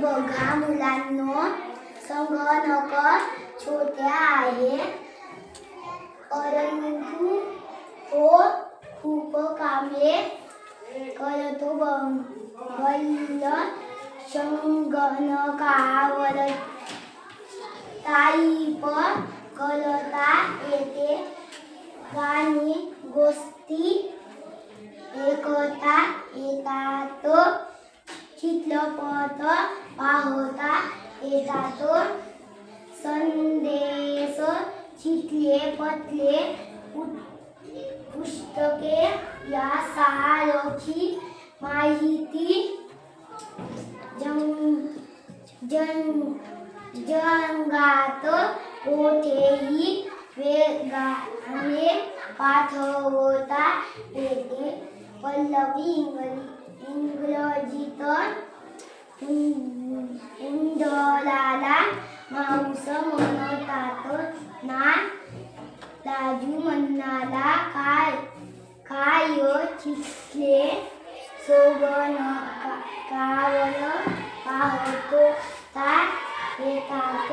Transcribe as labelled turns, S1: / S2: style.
S1: बघा मुलांनो, संगणक छोट्या आहे परंतु तो खूप कामे करतो. बल संगणकावर टाईप करता येते, गाणी गोष्टी ऐकता येतात, चित्रपट पाहता येतात, संदेश, चिठ्ठी पत्रे, पुस्तके यासारखी माहिती जगात कोठेही वेगाने पाठवता येते. पल्लवी इंग्रजीत उंदराला माऊस म्हणतात ना. राजू म्हणाला, काय चिठ्ठी संगणकावर पाहता येतात.